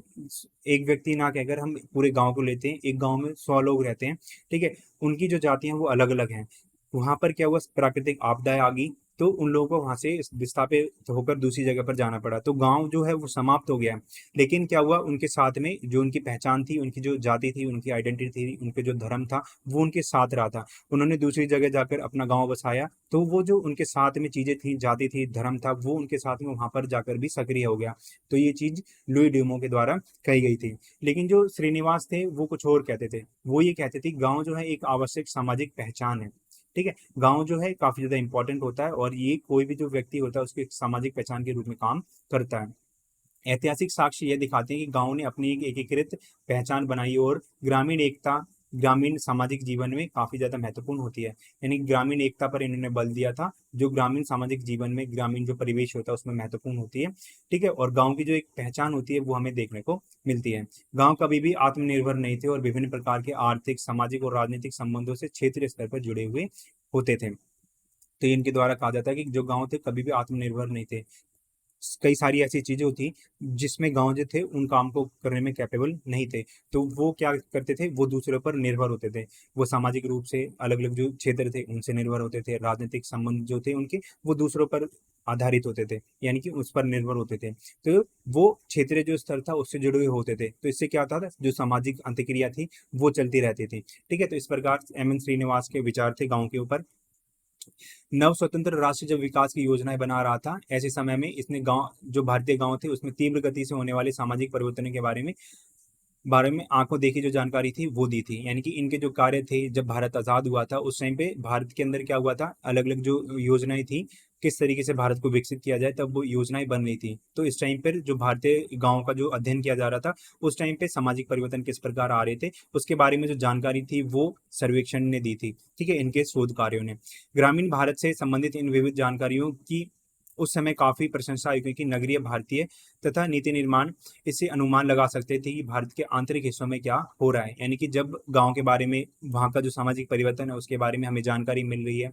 Speaker 1: एक व्यक्ति ना कहकर हम पूरे गांव को लेते हैं, एक गांव में 100 लोग रहते हैं। ठीक है, उनकी जो जातियां वो अलग अलग हैं। वहां पर क्या हुआ, प्राकृतिक आपदाएं आ गई तो उन लोगों को वहां से विस्थापित होकर दूसरी जगह पर जाना पड़ा। तो गांव जो है वो समाप्त हो गया। लेकिन क्या हुआ, उनके साथ में जो उनकी पहचान थी, उनकी जो जाति थी, उनकी आइडेंटिटी थी, उनके जो धर्म था, वो उनके साथ रहा था। उन्होंने दूसरी जगह जाकर अपना गांव बसाया, तो वो जो उनके साथ में चीजें थी, जाति थी, धर्म था, वो उनके साथ में वहां पर जाकर भी सक्रिय हो गया। तो ये चीज लुई ड्यूमो के द्वारा कही गई थी। लेकिन जो श्रीनिवास थे वो कुछ और कहते थे। वो ये कहते थे गांव जो है एक आवश्यक सामाजिक पहचान है। ठीक है, गांव जो है काफी ज्यादा इंपॉर्टेंट होता है और ये कोई भी जो व्यक्ति होता है उसकी एक सामाजिक पहचान के रूप में काम करता है। ऐतिहासिक साक्ष्य यह दिखाते हैं कि गांव ने अपनी एक एकीकृत पहचान बनाई और ग्रामीण एकता ग्रामीण सामाजिक जीवन में काफी ज्यादा महत्वपूर्ण होती है। यानी ग्रामीण एकता पर इन्होंने बल दिया था, जो ग्रामीण सामाजिक जीवन में ग्रामीण जो परिवेश होता है उसमें महत्वपूर्ण होती है। ठीक है, और गांव की जो एक पहचान होती है वो हमें देखने को मिलती है। गांव कभी भी आत्मनिर्भर नहीं थे और विभिन्न प्रकार के आर्थिक, सामाजिक और राजनीतिक संबंधों से क्षेत्रीय स्तर पर जुड़े हुए होते थे। तो इनके द्वारा कहा जाता है कि जो गांव थे कभी भी आत्मनिर्भर नहीं थे। कई सारी ऐसी चीजें होती जिसमें गांव जो थे उन काम को करने में कैपेबल नहीं थे। तो वो क्या करते थे, वो दूसरों पर निर्भर होते थे। वो सामाजिक रूप से अलग अलग जो क्षेत्र थे उनसे निर्भर होते थे। राजनीतिक संबंध जो थे उनके, वो दूसरों पर आधारित होते थे, यानी कि उस पर निर्भर होते थे। तो वो क्षेत्रीय जो स्तर था उससे जुड़े हुए होते थे। तो इससे क्या होता था, जो सामाजिक अंतक्रिया थी वो चलती रहती थी। ठीक है, तो इस प्रकार एम एन श्रीनिवास के विचार थे गाँव के ऊपर। नव स्वतंत्र राष्ट्र जब विकास की योजनाएं बना रहा था, ऐसे समय में इसने गांव, जो भारतीय गांव थे उसमें तीव्र गति से होने वाले सामाजिक परिवर्तन के बारे में आंखों देखी जो जानकारी थी वो दी थी। यानी कि इनके जो कार्य थे, जब भारत आजाद हुआ था उस टाइम पे भारत के अंदर क्या हुआ था, अलग अलग जो योजनाएं थी, किस तरीके से भारत को विकसित किया जाए, तब वो योजनाएं बन रही थी। तो इस टाइम पर जो भारतीय गांव का जो अध्ययन किया जा रहा था, उस टाइम पे सामाजिक परिवर्तन किस प्रकार आ रहे थे उसके बारे में जो जानकारी थी वो सर्वेक्षण ने दी थी। ठीक है, इनके शोध कार्यों ने ग्रामीण भारत से संबंधित इन विविध जानकारियों की उस समय काफी प्रशंसा हुई, क्योंकि नगरीय भारतीय तथा नीति निर्माण इससे अनुमान लगा सकते थे कि भारत के आंतरिक हिस्सों में क्या हो रहा है। यानी कि जब गांव के बारे में, वहां का जो सामाजिक परिवर्तन है उसके बारे में हमें जानकारी मिल रही है,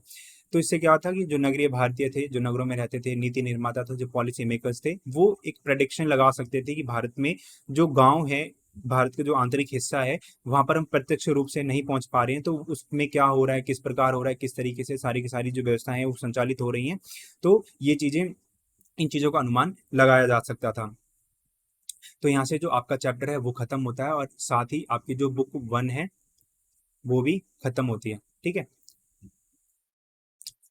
Speaker 1: तो इससे क्या था कि जो नगरीय भारतीय थे, जो नगरों में रहते थे, नीति निर्माता थे, जो पॉलिसी मेकर्स थे, वो एक प्रेडिक्शन लगा सकते थे कि भारत में जो गांव है, भारत का जो आंतरिक हिस्सा है, वहां पर हम प्रत्यक्ष रूप से नहीं पहुंच पा रहे हैं, तो उसमें क्या हो रहा है, किस प्रकार हो रहा है, किस तरीके से सारी की सारी जो व्यवस्थाएं हैं वो संचालित हो रही हैं। तो ये चीजें, इन चीजों का अनुमान लगाया जा सकता था। तो यहाँ से जो आपका चैप्टर है वो खत्म होता है और साथ ही आपकी जो बुक 1 है वो भी खत्म होती है। ठीक है,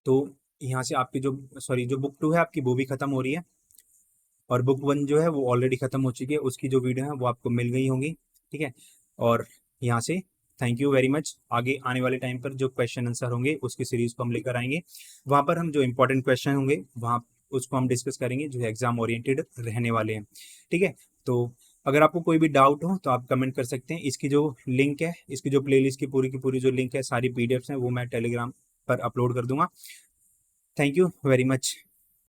Speaker 1: तो यहाँ से आपकी जो, सॉरी, जो बुक 2 है आपकी वो भी खत्म हो रही है और बुक 1 जो है वो ऑलरेडी खत्म हो चुकी है। उसकी जो वीडियो है वो आपको मिल गई होंगी। ठीक है, और यहाँ से थैंक यू वेरी मच। आगे आने वाले टाइम पर जो क्वेश्चन आंसर होंगे उसकी सीरीज को हम लेकर आएंगे। वहाँ पर हम जो इंपॉर्टेंट क्वेश्चन होंगे वहाँ उसको हम डिस्कस करेंगे, जो एग्जाम ओरिएंटेड रहने वाले हैं। ठीक है, तो अगर आपको कोई भी डाउट हो तो आप कमेंट कर सकते हैं। इसकी जो लिंक है, इसकी जो प्लेलिस्ट की पूरी जो लिंक है, सारी पीडीएफ्स हैं, वो मैं टेलीग्राम पर अपलोड कर दूंगा। Thank you very much.